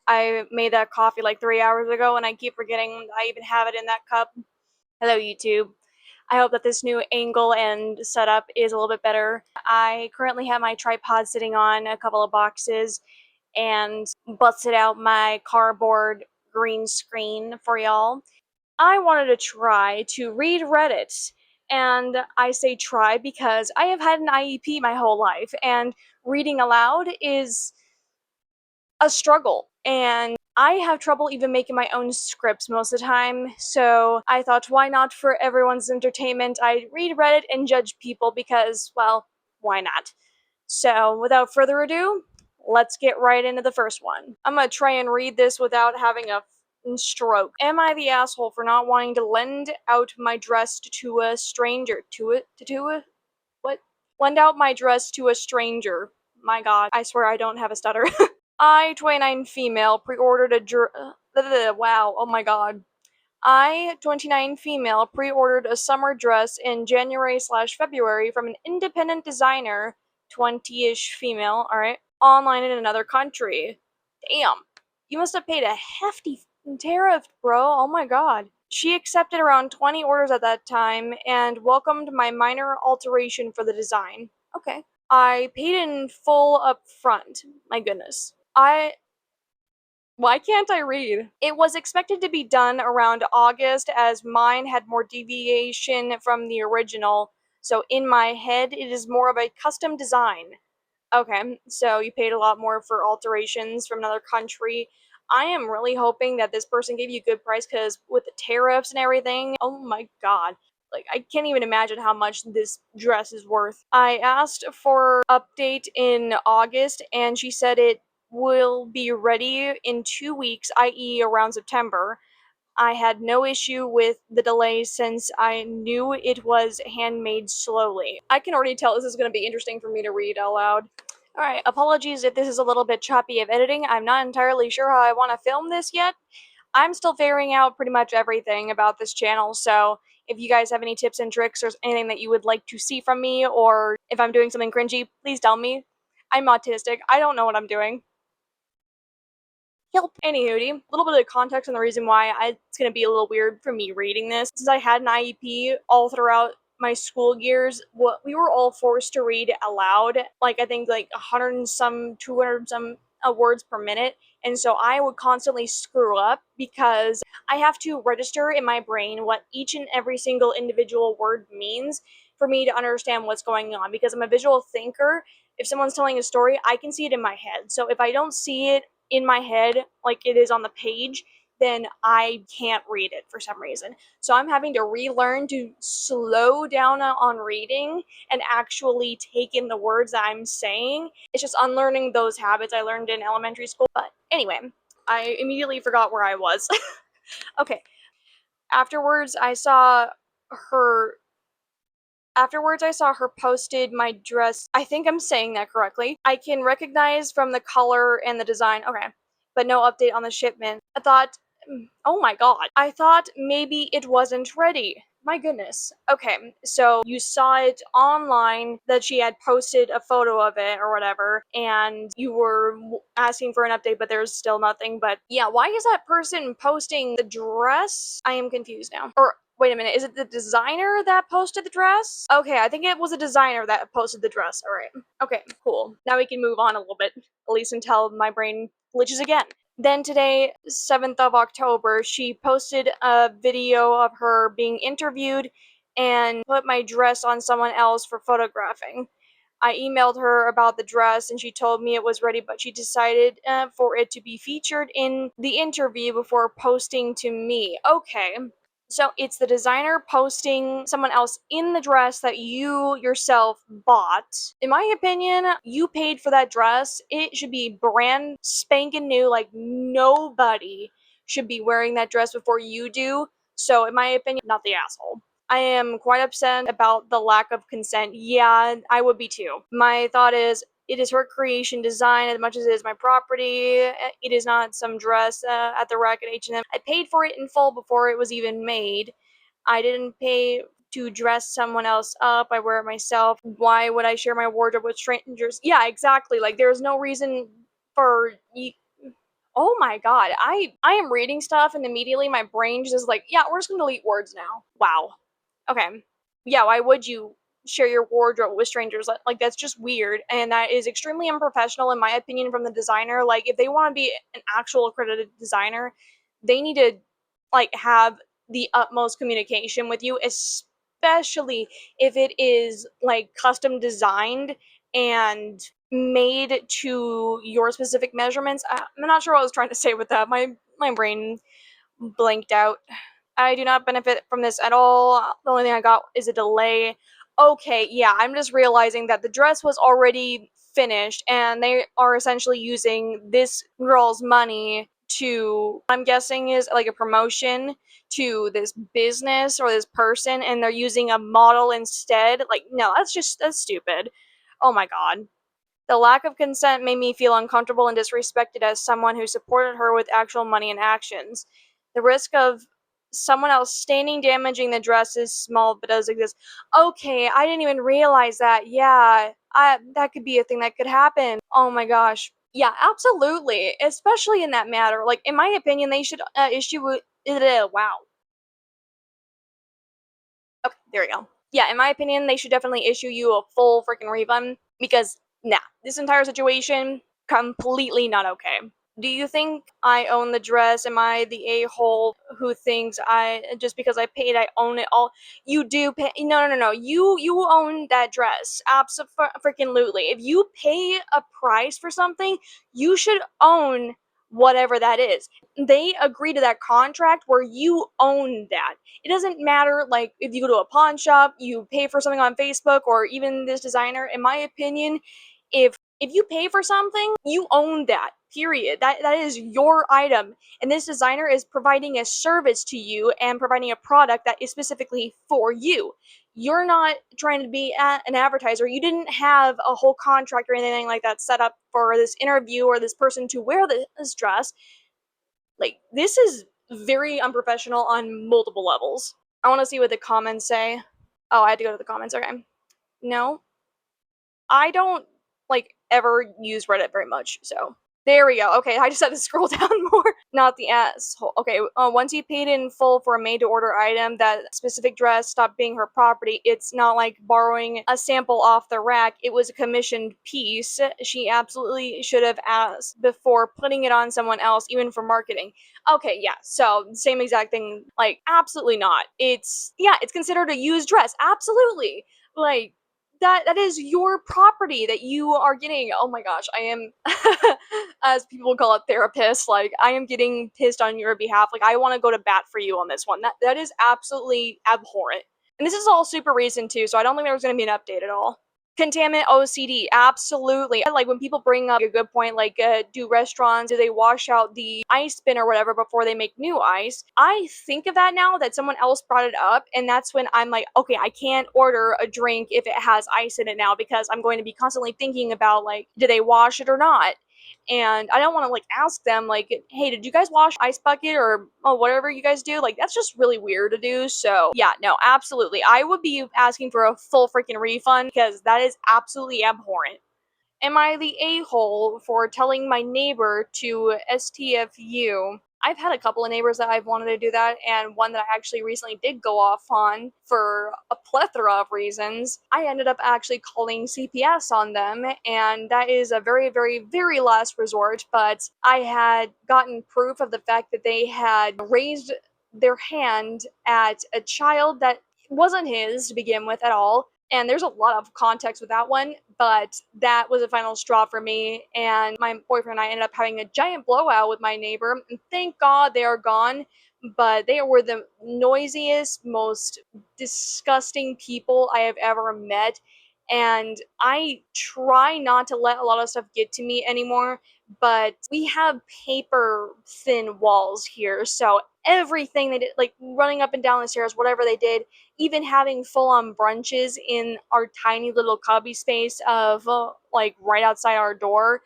I made that coffee like 3 hours ago and I keep forgetting I even have it in that cup. Hello, YouTube. I hope that this new angle and setup is a little bit better. I currently have my tripod sitting on a couple of boxes and busted out my cardboard green screen for y'all. I wanted to try to read Reddit. And I say try because I have had an IEP my whole life, and reading aloud is a struggle. And I have trouble even making my own scripts most of the time, so I thought, why not for everyone's entertainment? I read Reddit and judge people because, well, why not? So, without further ado, let's get right into the first one. I'm gonna try and read this without having a stroke. Am I the asshole for not wanting to lend out my dress to a stranger? What? Lend out my dress to a stranger. My god, I swear I don't have a stutter. I, 29 female, pre-ordered wow, oh my god. I, 29 female, pre-ordered a summer dress in January/February from an independent designer, 20-ish female, alright, online in another country. Damn. You must have paid a hefty tariff, bro. Oh my god. She accepted around 20 orders at that time and welcomed my minor alteration for the design. Okay. I paid in full up front. My goodness. Why can't I read? It was expected to be done around August as mine had more deviation from the original, so in my head it is more of a custom design. Okay, so you paid a lot more for alterations from another country. I am really hoping that this person gave you a good price because with the tariffs and everything, oh my god. Like, I can't even imagine how much this dress is worth. I asked for update in August and she said it will be ready in 2 weeks, i.e. around September. I had no issue with the delay since I knew it was handmade slowly. I can already tell this is going to be interesting for me to read out loud. Alright, apologies if this is a little bit choppy of editing. I'm not entirely sure how I want to film this yet. I'm still figuring out pretty much everything about this channel, so if you guys have any tips and tricks or anything that you would like to see from me, or if I'm doing something cringy, please tell me. I'm autistic. I don't know what I'm doing. Help. Anywho, a little bit of context on the reason why it's going to be a little weird for me reading this. Since I had an IEP all throughout my school years, we were all forced to read aloud, like I think like 100 and some, 200 some words per minute. And so I would constantly screw up because I have to register in my brain what each and every single individual word means for me to understand what's going on. Because I'm a visual thinker, if someone's telling a story, I can see it in my head. So if I don't see it in my head like it is on the page, then I can't read it for some reason. So I'm having to relearn to slow down on reading and actually take in the words that I'm saying. It's just unlearning those habits I learned in elementary school. But anyway, I immediately forgot where I was. Okay. Afterwards, I saw her posted my dress. I think I'm saying that correctly. I can recognize from the color and the design. Okay. But no update on the shipment. I thought, oh my god. I thought maybe it wasn't ready. My goodness. Okay, so you saw it online that she had posted a photo of it or whatever, and you were asking for an update, but there's still nothing. But yeah, why is that person posting the dress? I am confused now. Or wait a minute, is it the designer that posted the dress? Okay, I think it was a designer that posted the dress. Alright. Okay, cool. Now we can move on a little bit, at least until my brain glitches again. Then today, 7th of October, she posted a video of her being interviewed and put my dress on someone else for photographing. I emailed her about the dress and she told me it was ready, but she decided for it to be featured in the interview before posting to me. Okay. So it's the designer posting someone else in the dress that you yourself bought. In my opinion, you paid for that dress. It should be brand spanking new. Like, nobody should be wearing that dress before you do. So in my opinion, not the asshole. I am quite upset about the lack of consent. Yeah, I would be too. My thought is, it is her creation design as much as it is my property. It is not some dress at the rack at H&M. I paid for it in full before it was even made. I didn't pay to dress someone else up. I wear it myself. Why would I share my wardrobe with strangers? Yeah, exactly. Like, there's no reason for you. Oh my god, I am reading stuff and immediately my brain just is like, yeah, we're just gonna delete words now. Wow. Okay. Yeah, why would you share your wardrobe with strangers? Like that's just weird and that is extremely unprofessional in my opinion from the designer. Like if they want to be an actual accredited designer, they need to like have the utmost communication with you, especially if it is like custom designed and made to your specific measurements. I'm not sure what I was trying to say with that. My brain blanked out. I do not benefit from this at all. The only thing I got is a delay. Okay, yeah, I'm just realizing that the dress was already finished and they are essentially using this girl's money to, I'm guessing, is like a promotion to this business or this person and they're using a model instead. Like, no, that's stupid. Oh my god. The lack of consent made me feel uncomfortable and disrespected as someone who supported her with actual money and actions. The risk of someone else staining damaging the dress is small but does exist. Okay, I didn't even realize that. Yeah, that could be a thing that could happen. Oh my gosh. Yeah, absolutely. Especially in that matter. Like in my opinion, they should issue wow. Okay, there we go. Yeah, in my opinion, they should definitely issue you a full freaking refund because, nah, this entire situation, completely not okay. Do you think I own the dress? Am I the a-hole who thinks I just because I paid I own it all? You do pay. No, no, no, no. You own that dress. Absolutely. If you pay a price for something, you should own whatever that is. They agree to that contract where you own that. It doesn't matter like if you go to a pawn shop, you pay for something on Facebook or even this designer. In my opinion, if you pay for something, you own that. Period. That is your item. And this designer is providing a service to you and providing a product that is specifically for you. You're not trying to be an advertiser. You didn't have a whole contract or anything like that set up for this interview or this person to wear this dress. Like, this is very unprofessional on multiple levels. I want to see what the comments say. Oh, I had to go to the comments. Okay. No, I don't like ever use Reddit very much, so there we go. Okay, I just had to scroll down more. Not the asshole. Okay, once you paid in full for a made-to-order item, that specific dress stopped being her property. It's not like borrowing a sample off the rack. It was a commissioned piece. She absolutely should have asked before putting it on someone else, even for marketing. Okay, yeah, so same exact thing. Like, absolutely not. It's considered a used dress. Absolutely. Like, that is your property that you are getting. Oh my gosh, I am as people call it therapist, like I am getting pissed on your behalf. Like I want to go to bat for you on this one. That is absolutely abhorrent. And this is all super recent too, so I don't think there was going to be an update at all. Contaminant OCD, absolutely. Like when people bring up a good point, like do restaurants, do they wash out the ice bin or whatever before they make new ice? I think of that now that someone else brought it up, and that's when I'm like, okay, I can't order a drink if it has ice in it now because I'm going to be constantly thinking about like, do they wash it or not? And I don't want to like ask them like, hey, did you guys wash ice bucket or whatever you guys do? Like that's just really weird to do. So yeah, no, absolutely. I would be asking for a full freaking refund because that is absolutely abhorrent. Am I the a-hole for telling my neighbor to STFU? I've had a couple of neighbors that I've wanted to do that, and one that I actually recently did go off on for a plethora of reasons. I ended up actually calling CPS on them, and that is a very, very, very last resort, but I had gotten proof of the fact that they had raised their hand at a child that wasn't his to begin with at all. And there's a lot of context with that one, but that was a final straw for me. And my boyfriend and I ended up having a giant blowout with my neighbor. And thank God they are gone. But they were the noisiest, most disgusting people I have ever met. And I try not to let a lot of stuff get to me anymore. But we have paper thin walls here. So everything they did, like running up and down the stairs, whatever they did, even having full-on brunches in our tiny little cubby space of like right outside our door,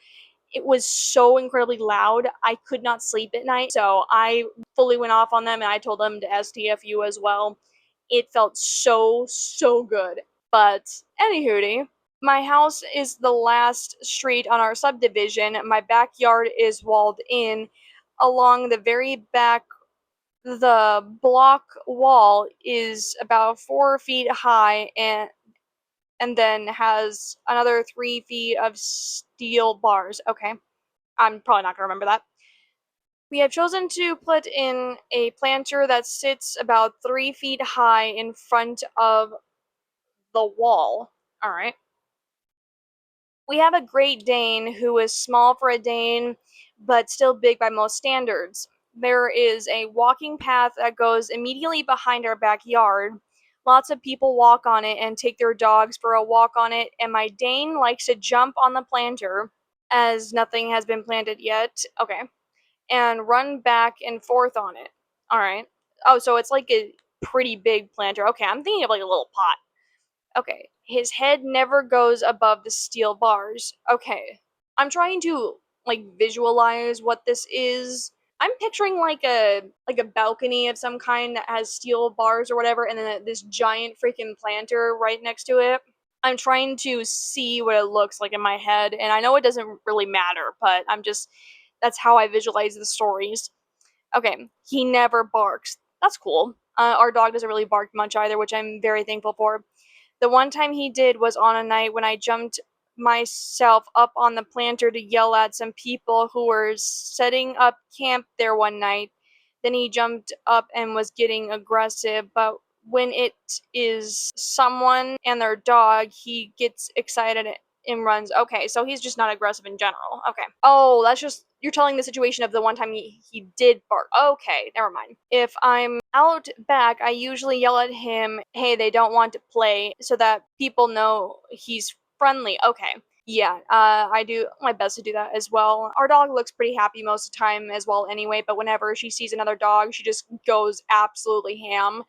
it was so incredibly loud I could not sleep at night, so I fully went off on them and I told them to STFU as well. It felt so good. But anywho, My house is the last street on our subdivision. My backyard is walled in. Along the very back, the block wall is about 4 feet high and then has another 3 feet of steel bars. Okay, I'm probably not gonna remember that. We have chosen to put in a planter that sits about 3 feet high in front of the wall. All right. We have a Great Dane who is small for a Dane, but still big by most standards. There is a walking path that goes immediately behind our backyard. Lots of people walk on it and take their dogs for a walk on it, and my Dane likes to jump on the planter, as nothing has been planted yet. Okay. And run back and forth on it. Alright. Oh, so it's like a pretty big planter. Okay, I'm thinking of like a little pot. Okay. His head never goes above the steel bars. Okay. I'm trying to like visualize what this is. I'm picturing like a balcony of some kind that has steel bars or whatever, and then this giant freaking planter right next to it. I'm trying to see what it looks like in my head, and I know it doesn't really matter, but that's how I visualize the stories. Okay, he never barks. That's cool. Our dog doesn't really bark much either, which I'm very thankful for. The one time he did was on a night when I jumped myself up on the planter to yell at some people who were setting up camp there one night. Then he jumped up and was getting aggressive, but when it is someone and their dog, he gets excited and runs. Okay, so he's just not aggressive in general. Okay. Oh, that's just you're telling the situation of the one time he did bark. Okay, never mind. If I'm out back, I usually yell at him, hey, they don't want to play, so that people know he's friendly. Okay. Yeah, I do my best to do that as well. Our dog looks pretty happy most of the time as well anyway, but whenever she sees another dog, she just goes absolutely ham.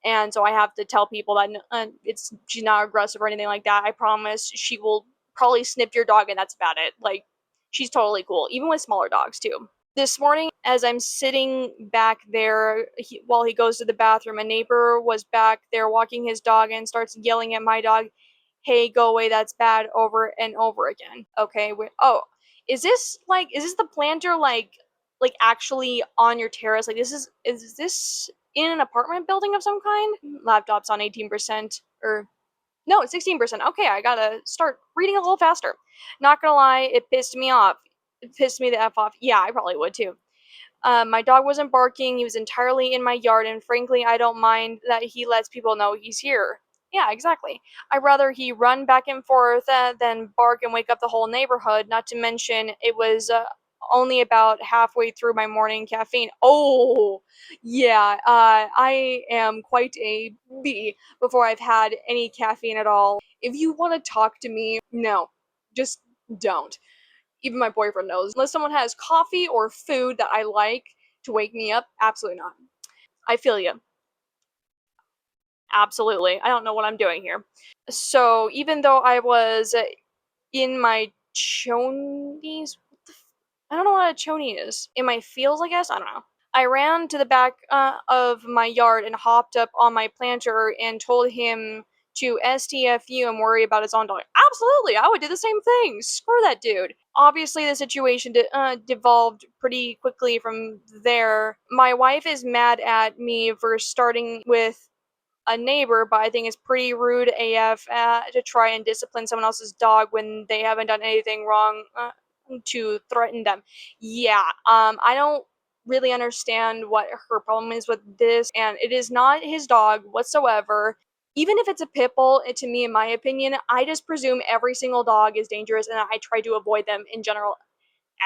And so I have to tell people that it's she's not aggressive or anything like that. I promise she will probably snip your dog and that's about it. Like she's totally cool, even with smaller dogs too. This morning, as I'm sitting back there while he goes to the bathroom, a neighbor was back there walking his dog and starts yelling at my dog, hey, go away, that's bad, over and over again. Okay, oh, is this the planter like actually on your terrace? Like is this in an apartment building of some kind? Laptop's on 18% or no, it's 16%. Okay, I gotta start reading a little faster. Not gonna lie, it pissed me off. It pissed me the F off. Yeah, I probably would too. My dog wasn't barking, he was entirely in my yard, and frankly, I don't mind that he lets people know he's here. Yeah, exactly. I'd rather he run back and forth than bark and wake up the whole neighborhood, not to mention it was only about halfway through my morning caffeine. Oh, yeah, I am quite a bee before I've had any caffeine at all. If you want to talk to me, no, just don't. Even my boyfriend knows. Unless someone has coffee or food that I like to wake me up, absolutely not. I feel you. Absolutely. I don't know what I'm doing here. So even though I was in my chonies, I don't know what a choni is. In my feels, I guess? I don't know. I ran to the back of my yard and hopped up on my planter and told him to STFU and worry about his own dog. Absolutely, I would do the same thing. Screw that dude. Obviously, the situation devolved pretty quickly from there. My wife is mad at me for starting with a neighbor, but I think it's pretty rude AF to try and discipline someone else's dog when they haven't done anything wrong to threaten them. Yeah, I don't really understand what her problem is with this, and it is not his dog whatsoever. Even if it's a pit bull, to me, in my opinion, I just presume every single dog is dangerous, and I try to avoid them in general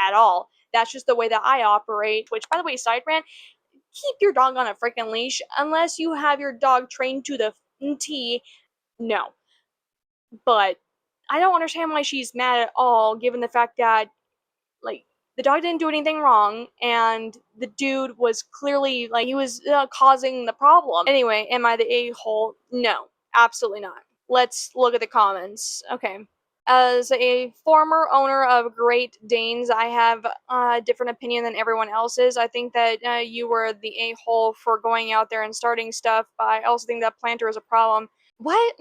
at all. That's just the way that I operate. Which, by the way, side rant, keep your dog on a freaking leash unless you have your dog trained to the T. No, but I don't understand why she's mad at all, given the fact that like the dog didn't do anything wrong, and the dude was clearly like he was causing the problem. Anyway, am I the a-hole? No, absolutely not. Let's look at the comments. Okay. As a former owner of Great Danes, I have a different opinion than everyone else's. I think that you were the a-hole for going out there and starting stuff, but I also think that planter is a problem. What?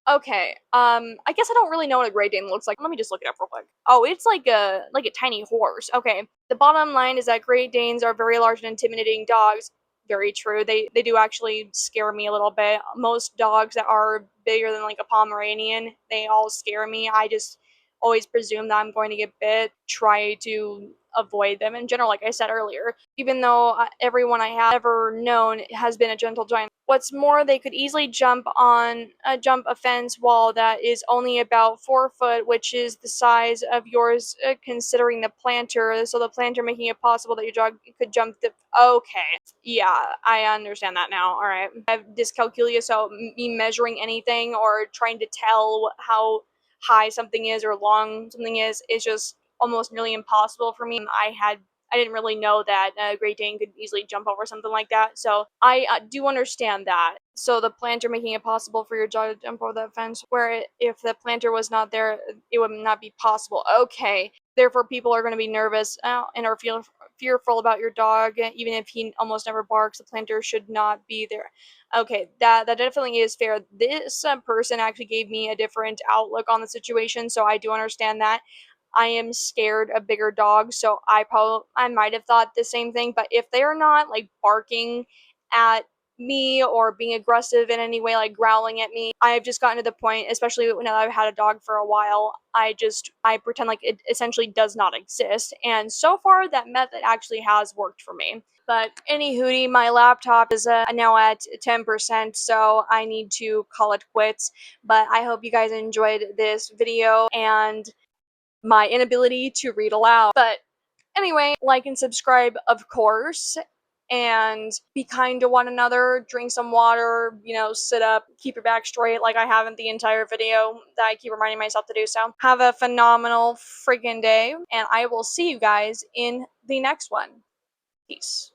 Okay, I guess I don't really know what a Great Dane looks like. Let me just look it up real quick. Oh, it's like a tiny horse. Okay. The bottom line is that Great Danes are very large and intimidating dogs. Very true. They do actually scare me a little bit. Most dogs that are bigger than like a Pomeranian, they all scare me. I just always presume that I'm going to get bit. Try to avoid them in general, like I said earlier. Even though everyone I have ever known has been a gentle giant. What's more, they could easily jump a fence wall that is only about 4 foot, which is the size of yours, considering the planter. So the planter making it possible that your dog could jump the. Okay, yeah, I understand that now. All right, I have dyscalculia, so me measuring anything or trying to tell how high something is or long something is just almost nearly impossible for me. I didn't really know that a Great Dane could easily jump over something like that, so I do understand that. So the planter making it possible for your dog to jump over that fence, where if the planter was not there, it would not be possible. Okay, therefore people are going to be nervous and are fearful about your dog, even if he almost never barks. The planter should not be there. Okay, that definitely is fair. This person actually gave me a different outlook on the situation, so I do understand that. I am scared of bigger dogs, so I might have thought the same thing, but if they're not like barking at me or being aggressive in any way, like growling at me, I've just gotten to the point, especially now that I've had a dog for a while, I pretend like it essentially does not exist. And so far that method actually has worked for me. But any hootie, my laptop is now at 10%, so I need to call it quits. But I hope you guys enjoyed this video and my inability to read aloud. But anyway, like and subscribe, of course, and be kind to one another, drink some water, sit up, keep your back straight like I haven't the entire video that I keep reminding myself to do so. Have a phenomenal friggin' day, and I will see you guys in the next one. Peace.